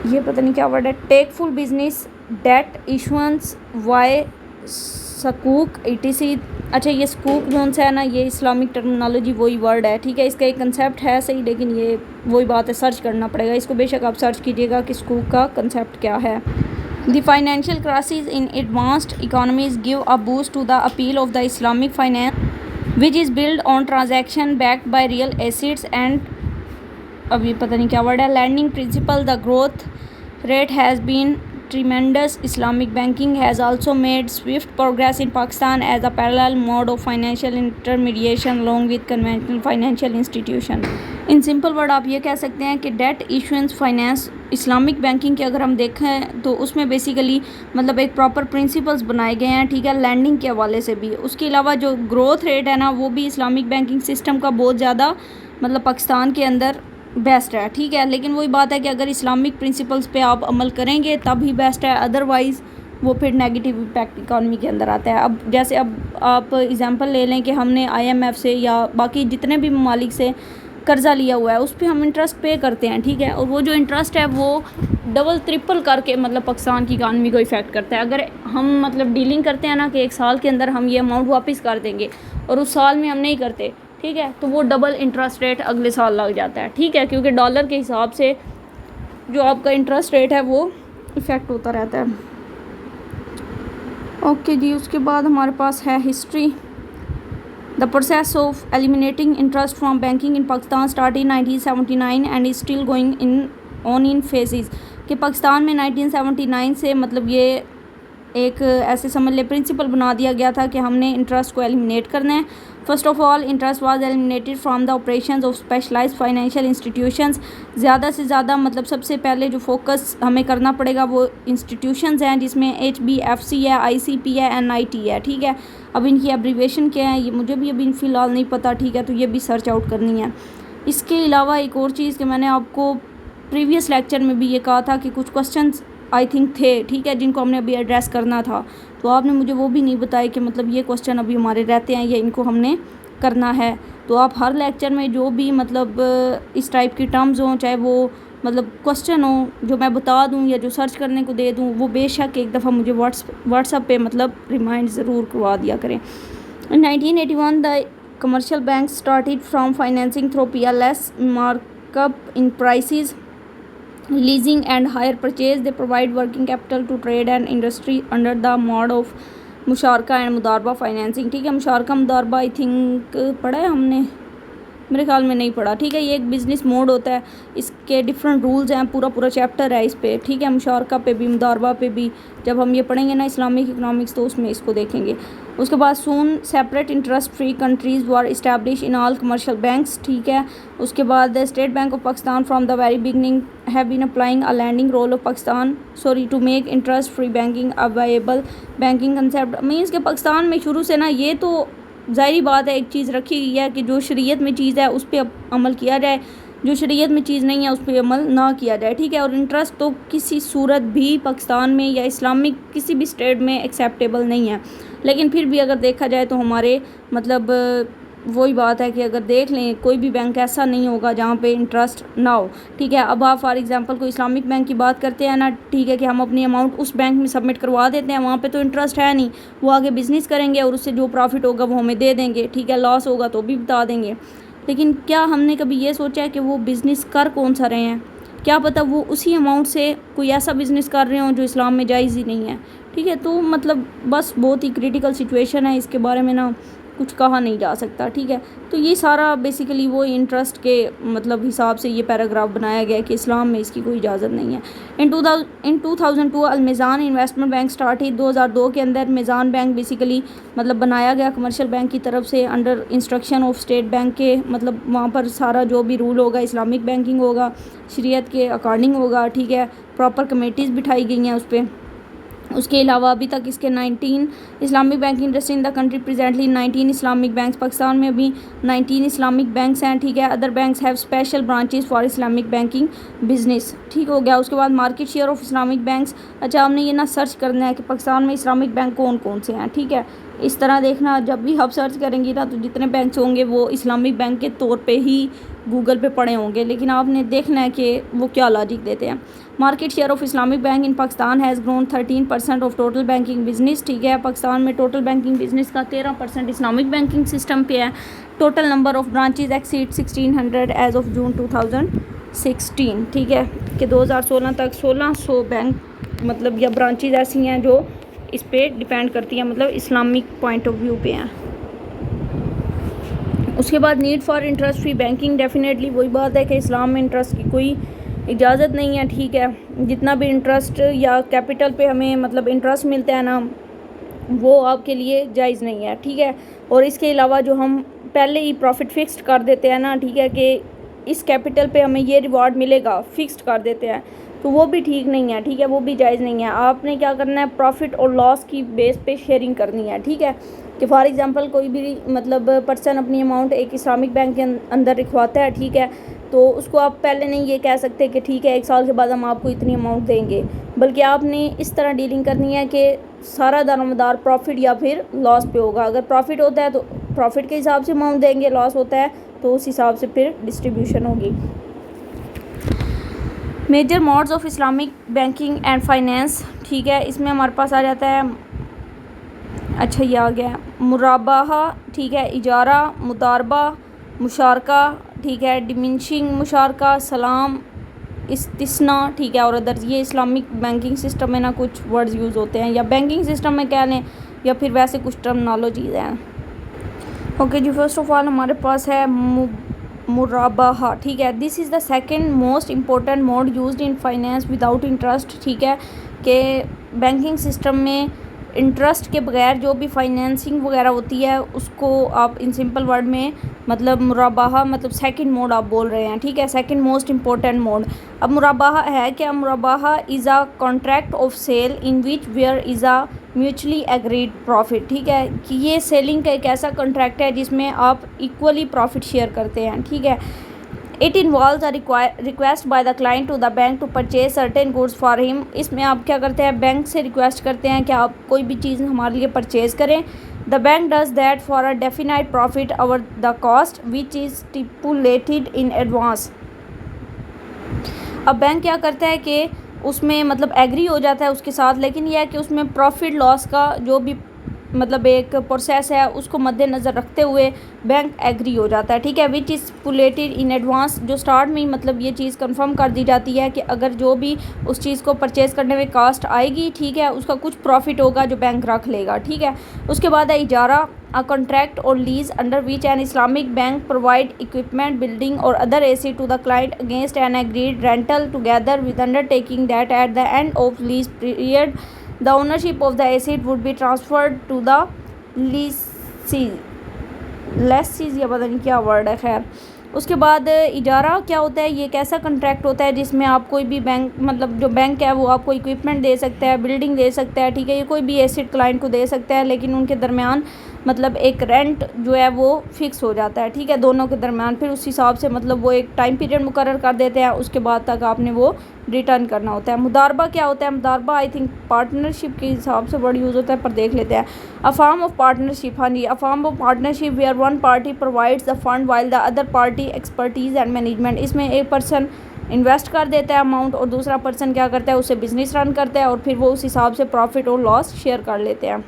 ये पता नहीं क्या वर्ड है, take full business debt issuance via सकूक ETC। अच्छा, ये सकूक जोन से है ना, ये इस्लामिक टर्मिनोलॉजी वही वर्ड है, ठीक है। इसका एक कंसेप्ट है सही, लेकिन ये वही बात है, सर्च करना पड़ेगा इसको। बेशक आप सर्च कीजिएगा कि सकूक का कंसेप्ट क्या है। The financial crisis in advanced economies give a boost to the appeal of the Islamic finance which is build on transaction backed by real assets and, अब ये पता नहीं क्या वर्ड है, lending principle. The growth rate has been tremendous. Islamic banking has also made swift progress in Pakistan as a parallel mode of financial intermediation along with conventional financial institution. In simple word आप ये कह सकते हैं कि debt issuance finance Islamic banking के अगर हम देखें तो उसमें बेसिकली मतलब एक प्रॉपर प्रिंसिपल्स बनाए गए हैं, ठीक है, लैंडिंग के हवाले से भी। उसके अलावा जो ग्रोथ रेट है ना वो भी इस्लामिक बैंकिंग सिस्टम का बहुत ज़्यादा मतलब पाकिस्तान के अंदर बेस्ट है, ठीक है। लेकिन वही बात है कि अगर इस्लामिक प्रिंसिपल्स पे आप अमल करेंगे तब ही बेस्ट है, अदरवाइज़ वो फिर नेगेटिव इम्पैक्ट इकॉनमी के अंदर आता है। अब जैसे अब आप एग्जांपल ले लें कि हमने IMF से या बाकी जितने भी ममालिक से कर्ज़ा लिया हुआ है उस पर हम इंटरेस्ट पे करते हैं, ठीक है। और वो जो इंटरेस्ट है वो डबल ट्रिपल करके मतलब पाकिस्तान की इकानमी को इफ़ेक्ट करता है। अगर हम मतलब डीलिंग करते हैं ना कि एक साल के अंदर हम ये अमाउंट वापस कर देंगे और उस साल में हम नहीं करते, ठीक है, तो वो डबल इंटरेस्ट रेट अगले साल लग जाता है, ठीक है, क्योंकि डॉलर के हिसाब से जो आपका इंटरेस्ट रेट है वो इफ़ेक्ट होता रहता है। ओके जी, उसके बाद हमारे पास है history. The process of eliminating interest from banking in Pakistan start in 1979 and is still going on in phases. कि पाकिस्तान में 1979 से मतलब ये एक ऐसे समझ ले प्रिंसिपल बना दिया गया था कि हमने इंटरेस्ट को एलिमिनेट करना है। First of all interest was eliminated from the operations of specialised financial institutions. ज़्यादा से ज़्यादा मतलब सबसे पहले जो फोकस हमें करना पड़ेगा वो इंस्टीट्यूशंस हैं, जिसमें HBFC है, ICP है, NIT है, ठीक है। अब इनकी एब्रीवेशन क्या है ये मुझे भी अभी फ़िलहाल नहीं पता, ठीक है, तो ये भी सर्च आउट करनी है। इसके अलावा एक और चीज़ कि मैंने आपको प्रीवियस लेक्चर में भी ये कहा था कि कुछ क्वेश्चंस आई थिंक थे, ठीक है, जिनको हमने अभी एड्रेस करना था, तो आपने मुझे वो भी नहीं बताया कि मतलब ये क्वेश्चन अभी हमारे रहते हैं या इनको हमने करना है। तो आप हर लेक्चर में जो भी मतलब इस टाइप की टर्म्स हों, चाहे वो मतलब क्वेश्चन हो जो मैं बता दूं या जो सर्च करने को दे दूं, वो बेशक एक दफ़ा मुझे व्हाट्सएप पे मतलब रिमाइंड ज़रूर करवा दिया करें। इन 1981 the commercial bank started from financing through PLS markup in prices leasing and hire purchase. They provide working capital to trade and industry under the mode of मुशारका एंड मुदारबा फाइनेंसिंग, ठीक है। मुशारका मुदारबा आई थिंक पढ़ा है हमने, मेरे ख्याल में नहीं पढ़ा, ठीक है। ये एक बिज़नेस मोड होता है, इसके डिफरेंट रूल्स हैं, पूरा चैप्टर है इस पे, ठीक है। मुशारका पे भी मुदारबा पे भी जब हम ये पढ़ेंगे ना इस्लामिक इकनॉमिक्स तो उसमें इसको देखेंगे। उसके बाद soon separate interest free countries were establish in all commercial banks, ठीक है। उसके बाद State Bank of Pakistan from the very beginning have been applying a landing role of Pakistan to make interest free banking available banking concept. Means के पाकिस्तान में शुरू से ना ये तो ज़ाहिरी बात है एक चीज़ रखी गई है कि जो शरीयत में चीज़ है उस पर अमल किया जाए, जो शरीयत में चीज़ नहीं है उस पर अमल ना किया जाए, ठीक है। और इंटरेस्ट तो किसी सूरत भी पाकिस्तान में या इस्लामिक किसी भी स्टेट में एक्सेप्टेबल नहीं है। लेकिन फिर भी अगर देखा जाए तो हमारे मतलब वही बात है कि अगर देख लें कोई भी बैंक ऐसा नहीं होगा जहाँ पे इंटरेस्ट ना हो, ठीक है। अब आप फॉर एग्जांपल कोई इस्लामिक बैंक की बात करते हैं ना, ठीक है, कि हम अपनी अमाउंट उस बैंक में सबमिट करवा देते हैं, वहाँ पे तो इंटरेस्ट है नहीं, वो आगे बिज़नेस करेंगे और उससे जो प्रॉफिट होगा वो हमें दे देंगे, ठीक है, लॉस होगा तो भी बता देंगे। लेकिन क्या हमने कभी ये सोचा है कि वो बिज़नेस कर कौन सा रहे हैं? क्या पता वो उसी अमाउंट से कोई ऐसा बिज़नेस कर रहे हों जो इस्लाम में जायज़ ही नहीं है। ठीक है, तो मतलब बस बहुत ही क्रिटिकल सिचुएशन है, इसके बारे में ना कुछ कहा नहीं जा सकता। ठीक है, तो ये सारा बेसिकली वो इंटरेस्ट के मतलब हिसाब से ये पैराग्राफ बनाया गया है कि इस्लाम में इसकी कोई इजाज़त नहीं है। इन 2002 अलमीज़ान इन्वेस्टमेंट बैंक स्टार्ट ही 2002 के अंदर मीज़ान बैंक बेसिकली मतलब बनाया गया कमर्शियल बैंक की तरफ से under instruction of state bank के, मतलब वहाँ पर सारा जो भी रूल होगा इस्लामिक बैंकिंग होगा, शरीयत के अकॉर्डिंग होगा। ठीक है, प्रॉपर कमेटीज़ बिठाई गई हैं उस पर। उसके अलावा अभी तक इसके 19 Islamic banking industry in the country presently 19 Islamic banks, Pakistan में अभी 19 इस्लामिक बैंक्स हैं। ठीक है, other banks have special branches for Islamic banking business. ठीक हो गया। उसके बाद market share of Islamic banks. अच्छा, हमने ये ना सर्च करना है कि पाकिस्तान में इस्लामिक बैंक कौन कौन से हैं। ठीक है, इस तरह देखना, जब भी आप सर्च करेंगी ना तो जितने बैंक्स होंगे वो इस्लामिक बैंक के तौर पे ही गूगल पे पड़े होंगे, लेकिन आपने देखना है कि वो क्या लॉजिक देते हैं। Market share of Islamic bank in Pakistan has grown 13% of total banking business. ठीक है, पाकिस्तान में टोटल बैंकिंग बिजनेस का 13% इस्लामिक बैंकिंग सिस्टम पे है। Total number of branches exceed 1600 as of June 2016। ठीक है, कि 2016 तक 1600 बैंक मतलब या ब्रांचेज ऐसी हैं जो इस पे डिपेंड करती हैं, मतलब इस्लामिक पॉइंट ऑफ व्यू पे हैं। उसके बाद need for interest free banking, definitely वही बात है कि इस्लाम में इंटरेस्ट की कोई इजाज़त नहीं है। ठीक है, जितना भी इंटरेस्ट या कैपिटल पे हमें मतलब इंटरेस्ट मिलता है ना वो आपके लिए जायज़ नहीं है। ठीक है, और इसके अलावा जो हम पहले ही प्रॉफिट फिक्स्ड कर देते हैं ना, ठीक है, कि इस कैपिटल पे हमें ये रिवॉर्ड मिलेगा, फिक्स्ड कर देते हैं, तो वो भी ठीक नहीं है। ठीक है, वो भी जायज़ नहीं है। आपने क्या करना है, प्रॉफिट और लॉस की बेस पे शेयरिंग करनी है। ठीक है, कि फॉर एग्जांपल कोई भी मतलब पर्सन अपनी अमाउंट एक इस्लामिक बैंक के अंदर रखवाता है। ठीक है, तो उसको आप पहले नहीं ये कह सकते कि ठीक है 1 साल के बाद हम आपको इतनी अमाउंट देंगे, बल्कि आपने इस तरह डीलिंग करनी है कि सारा दारोमदार प्रॉफिट या फिर लॉस पे होगा। अगर प्रॉफिट होता है तो प्रॉफिट के हिसाब से अमाउंट देंगे, लॉस होता है तो उस हिसाब से फिर डिस्ट्रीब्यूशन होगी। Major modes of Islamic banking and finance. ठीक है, इसमें हमारे पास आ जाता है, अच्छा ये आ गया मुराबाहा। ठीक है, इजारा, मुदारबा, मुशारका। ठीक है, डिमिनिशिंग मुशारका, सलाम, इस्तिस्ना। ठीक है, और अदर ये इस्लामिक बैंकिंग सिस्टम में ना कुछ वर्ड्स यूज़ होते हैं, या बैंकिंग सिस्टम में कह लें या फिर वैसे कुछ टर्मिनोलॉजीज़ हैं। ओके जी, फर्स्ट ऑफ ऑल हमारे पास है मुराबाहा। ठीक है, this is the second most important mode used in finance without interest. ठीक है, कि बैंकिंग सिस्टम में इंटरेस्ट के बगैर जो भी फाइनेंसिंग वगैरह होती है उसको आप इन सिंपल वर्ड में मतलब मुराबाहा मतलब सेकंड मोड आप बोल रहे हैं। ठीक है, सेकंड मोस्ट इम्पोर्टेंट मोड। अब मुराबाहा है क्या? मुराबाहा is a contract of sale in which where is a mutually agreed profit. ठीक है, कि ये सेलिंग का एक ऐसा कॉन्ट्रैक्ट है जिसमें आप इक्वली प्रॉफिट शेयर करते हैं। ठीक है, it involves a request by the client to the bank to purchase certain goods for him. इसमें आप क्या करते हैं, बैंक से रिक्वेस्ट करते हैं कि आप कोई भी चीज़ हमारे लिए परचेज़ करें। The bank does that for a definite profit over the cost which is stipulated in advance. अब बैंक क्या करता है कि उसमें मतलब एग्री हो जाता है उसके साथ, लेकिन यह है कि उसमें प्रॉफिट लॉस का जो भी मतलब एक प्रोसेस है उसको मद्देनज़र रखते हुए बैंक एग्री हो जाता है। ठीक है, विच इज़ पुलेटेड इन एडवांस, जो स्टार्ट में ही मतलब ये चीज़ कंफर्म कर दी जाती है कि अगर जो भी उस चीज़ को परचेज़ करने में कास्ट आएगी, ठीक है, उसका कुछ प्रॉफिट होगा जो बैंक रख लेगा। ठीक है, उसके बाद है इजारा, अ कॉन्ट्रैक्ट और lease under which an Islamic bank provide equipment, building और other asset to the client against an agreed rental together with undertaking that at the end of lease period the ownership of the asset would be transferred to the lessee या पता नहीं क्या word है। खैर, उसके बाद इजारा क्या होता है, ये एक ऐसा कॉन्ट्रैक्ट होता है जिसमें आप कोई भी बैंक मतलब जो बैंक है वो आपको इक्विपमेंट दे सकता है, बिल्डिंग दे सकता है। ठीक है, ये कोई भी एसेट क्लाइंट को दे सकता है, लेकिन उनके दरमियान मतलब एक रेंट जो है वो फिक्स हो जाता है। ठीक है, दोनों के दरमियान फिर उस हिसाब से मतलब वो एक टाइम पीरियड मुकर्रर कर देते हैं, उसके बाद तक आपने वो रिटर्न करना होता है। मुदारबा क्या होता है? मुदारबा आई थिंक पार्टनरशिप के हिसाब से वर्ड यूज़ होता है, पर देख लेते हैं। अ फॉर्म ऑफ पार्टनरशिप, हाँ जी, a form of partnership where one party provides the fund while the other party expertise and management. इसमें एक पर्सन इन्वेस्ट कर देता है अमाउंट और दूसरा पर्सन क्या करता है, उससे बिजनेस रन करता है और फिर वो उस हिसाब से प्रॉफिट और लॉस शेयर कर लेते हैं।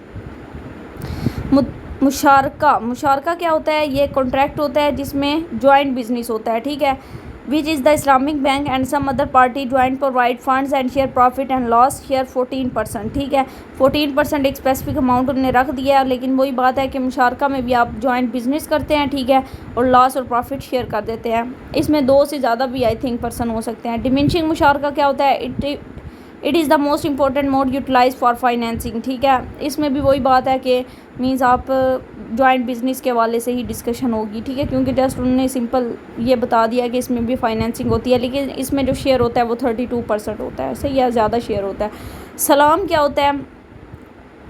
मुशारका क्या होता है? ये कॉन्ट्रैक्ट होता है जिसमें जॉइंट बिजनेस होता है, ठीक है। Which is the Islamic bank and some other party joint provide funds and share profit and loss share 14%, ठीक है। 14% एक स्पेसिफिक अमाउंट उन्होंने रख दिया है, लेकिन वही बात है कि मुशारका में भी आप जॉइंट बिजनेस करते हैं, ठीक है, और लॉस और प्रॉफिट शेयर कर देते हैं। इसमें 2 से ज़्यादा भी आई थिंक पर्सन हो सकते हैं। डिमिनिशिंग मुशारका क्या होता है? It is the most important mode utilize for financing, ठीक है। इसमें भी वही बात है कि मीन्स आप जॉइंट बिजनेस के हवाले से ही डिस्कशन होगी, ठीक है, क्योंकि जस्ट उन्होंने सिंपल ये बता दिया कि इसमें भी फाइनेंसिंग होती है, लेकिन इसमें जो शेयर होता है वो 32% होता है, सही है, ज़्यादा शेयर होता है। सलाम क्या होता है?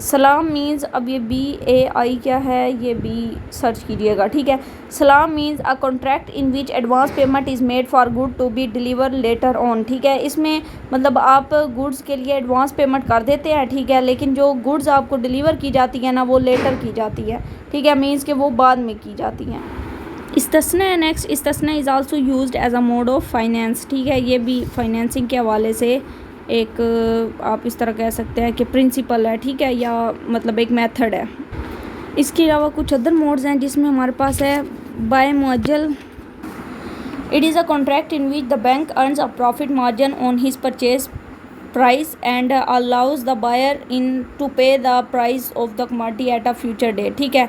सलाम मीन्स, अब ये BAI क्या है, ये बी सर्च कीजिएगा, ठीक है। सलाम means a contract in which advance payment is made for good to be deliver later on, ठीक है। इसमें मतलब आप गुड्स के लिए एडवांस पेमेंट कर देते हैं, ठीक है, लेकिन जो गुड्स आपको डिलीवर की जाती है ना वो लेटर की जाती है, ठीक है, मीन्स कि वो बाद में की जाती हैं। इस्तस्ना नेक्स्ट, इस्तस्ना is also used as a mode of finance, ठीक है, ये भी फाइनेंसिंग के हवाले से एक आप इस तरह कह सकते हैं कि प्रिंसिपल है, ठीक है, या मतलब एक मेथड है। इसके अलावा कुछ अदर मोड्स हैं जिसमें हमारे पास है बाय मुअज्जल। It is a contract in which the bank earns a profit margin on his purchase price and allows the buyer in to pay the price of the commodity at a future date, ठीक है,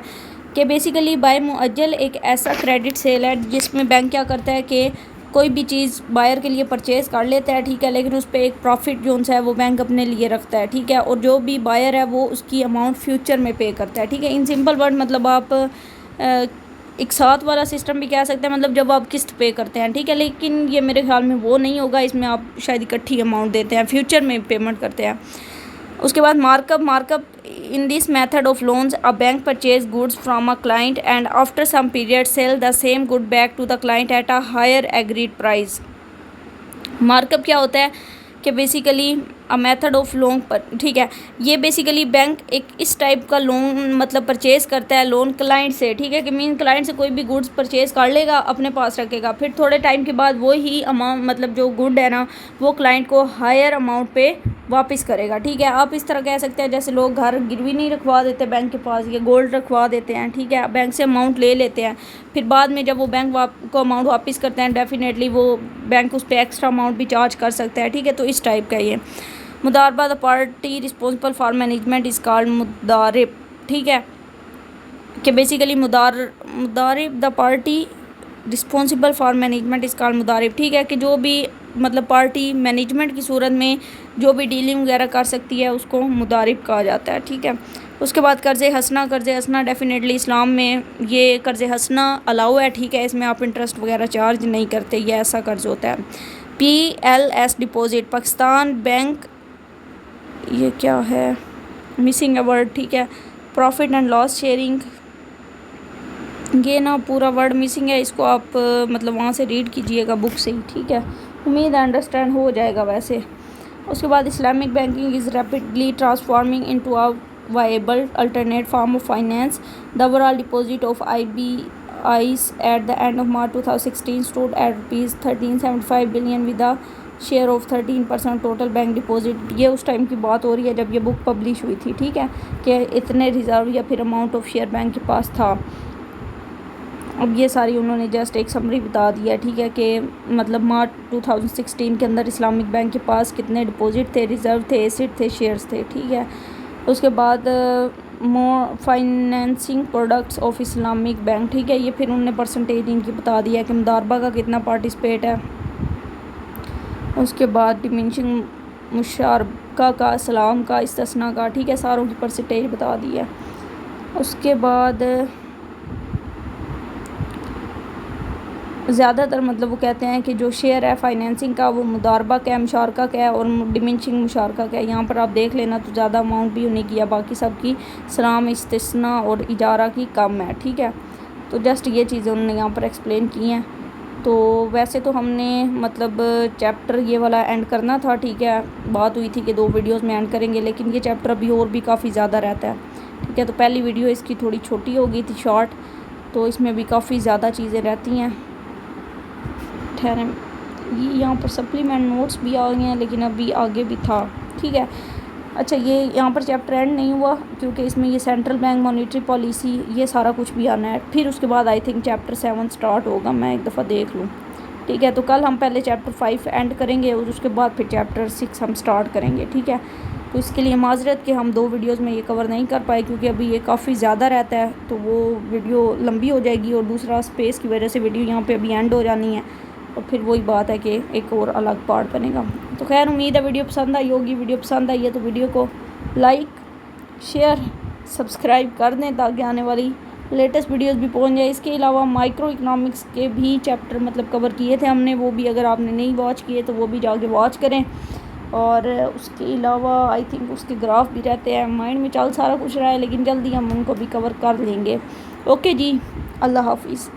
कि basically bye मुअज्जल एक ऐसा credit sale है जिसमें bank क्या करता है कि कोई भी चीज़ बायर के लिए परचेज़ कर लेता है, ठीक है, लेकिन उस पर एक प्रॉफिट जो है वो बैंक अपने लिए रखता है, ठीक है, और जो भी बायर है वो उसकी अमाउंट फ्यूचर में पे करता है, ठीक है। इन सिंपल वर्ड मतलब आप एक साथ वाला सिस्टम भी कह सकते हैं, मतलब जब आप किस्त पे करते हैं, ठीक है, लेकिन ये मेरे ख्याल में वो नहीं होगा, इसमें आप शायद इकट्ठी अमाउंट देते हैं, फ्यूचर में पेमेंट करते हैं। उसके बाद markup in this method of loans a bank purchase goods from a client and after some period sell the same good back to the client at a higher agreed price। Markup क्या होता है कि basically a method of loan पर, ठीक है, ये basically bank एक इस टाइप का लोन मतलब परचेज़ करता है लोन क्लाइंट से, ठीक है, कि मीन क्लाइंट से कोई भी गुड्स परचेज़ कर लेगा, अपने पास रखेगा, फिर थोड़े टाइम के बाद वो ही अमाउंट मतलब जो गुड है ना वो क्लाइंट को हायर अमाउंट पे वापस करेगा, ठीक है। आप इस तरह कह सकते हैं जैसे लोग घर गिरवी नहीं रखवा देते बैंक के पास, ये गोल्ड रखवा देते हैं, ठीक है, बैंक से अमाउंट ले लेते हैं, फिर बाद में जब वो बैंक को अमाउंट वापस करते हैं डेफिनेटली वो बैंक उस पर एक्स्ट्रा अमाउंट भी चार्ज कर सकता है, ठीक है। तो इस टाइप का ये मुदारबा, the party responsible for management is called मुदारिब, ठीक है, कि बेसिकली मुदारिब the party responsible for management is called मुदारिब, ठीक है, कि जो भी मतलब पार्टी मैनेजमेंट की सूरत में जो भी डीलिंग वगैरह कर सकती है उसको मुदारिब कहा जाता है, ठीक है। उसके बाद कर्ज़ हसना डेफिनेटली इस्लाम में ये कर्ज़ हसना अलाउ है, ठीक है, इसमें आप इंटरेस्ट वगैरह चार्ज नहीं करते, ये ऐसा कर्ज़ होता है। PLS डिपॉजिट, पाकिस्तान बैंक, ये क्या है, मिसिंग अ वर्ड, ठीक है, प्रॉफिट एंड लॉस शेयरिंग, ये ना पूरा वर्ड मिसिंग है, इसको आप मतलब वहाँ से रीड कीजिएगा बुक से ही, ठीक है, उम्मीद है अंडरस्टैंड हो जाएगा वैसे। उसके बाद Islamic banking is rapidly transforming into a viable alternate form of finance. The overall deposit of IBIs at the end of March 2016 stood at ₹1375 billion with a share of 13% total bank deposit. ये उस time की बात हो रही है जब ये book publish हुई थी, ठीक है, कि इतने रिज़र्व या फिर अमाउंट ऑफ शेयर बैंक के पास था। अब ये सारी उन्होंने जस्ट एक समरी बता दिया, ठीक है, कि मतलब मार्च 2016 के अंदर इस्लामिक बैंक के पास कितने डिपॉजिट थे, रिज़र्व थे, एसिड थे, शेयर्स थे, ठीक है। उसके बाद more financing products of Islamic bank, ठीक है, ये फिर उन्होंने परसेंटेज इनकी बता दिया कि मुदारबा का कितना पार्टिसिपेट है। उसके बाद डिमिनिशिंग मुशारका का, सलाम का, इस्तस्ना का, ठीक है, सारों की परसेंटेज बता दी है। उसके बाद ज़्यादातर मतलब वो कहते हैं कि जो शेयर है फाइनेंसिंग का वो मुदारबा का है, मुशारका का है और डिमिनिशिंग मुशारका का है। यहाँ पर आप देख लेना तो ज़्यादा अमाउंट भी उन्हें किया, बाकी सब की सलाम, इस्तिस्ना और इजारा की कम है, ठीक है। तो जस्ट ये चीज़ें उन्होंने यहाँ पर एक्सप्लेन की हैं। तो वैसे तो हमने मतलब चैप्टर ये वाला एंड करना था, ठीक है, बात हुई थी कि 2 वीडियोस में एंड करेंगे, लेकिन ये चैप्टर अभी और भी काफ़ी ज़्यादा रहता है, ठीक है। तो पहली वीडियो इसकी थोड़ी छोटी हो गई थी, शॉर्ट, तो इसमें भी काफ़ी ज़्यादा चीज़ें रहती हैं। ठहरें, ये यहाँ पर सप्लीमेंट नोट्स भी आ गए हैं, लेकिन अभी आगे भी था, ठीक है। अच्छा, ये यहाँ पर चैप्टर एंड नहीं हुआ क्योंकि इसमें ये सेंट्रल बैंक मॉनेटरी पॉलिसी ये सारा कुछ भी आना है। फिर उसके बाद आई थिंक चैप्टर 7 स्टार्ट होगा, मैं एक दफ़ा देख लूँ। ठीक है, तो कल हम पहले चैप्टर 5 एंड करेंगे और उसके बाद फिर चैप्टर 6 हम स्टार्ट करेंगे। ठीक है, तो इसके लिए माजरत कि हम 2 वीडियोस में ये कवर नहीं कर पाए क्योंकि अभी ये काफ़ी ज़्यादा रहता है, तो वो वीडियो लंबी हो जाएगी और दूसरा स्पेस की वजह से वीडियो यहाँ पे अभी एंड हो जानी है और फिर वही बात है कि एक और अलग पार्ट बनेगा। तो खैर, उम्मीद है वीडियो पसंद आई होगी। वीडियो पसंद आई है तो वीडियो को लाइक, शेयर, सब्सक्राइब कर दें ताकि आने वाली लेटेस्ट वीडियोस भी पहुंच जाए। इसके अलावा माइक्रो इकोनॉमिक्स के भी चैप्टर मतलब कवर किए थे हमने, वो भी अगर आपने नहीं वॉच किए तो वो भी जाके वॉच करें। और उसके अलावा आई थिंक उसके ग्राफ भी रहते हैं, माइंड में चल सारा कुछ रहा है लेकिन जल्दी हम उनको भी कवर कर लेंगे। ओके जी, अल्लाह हाफिज़।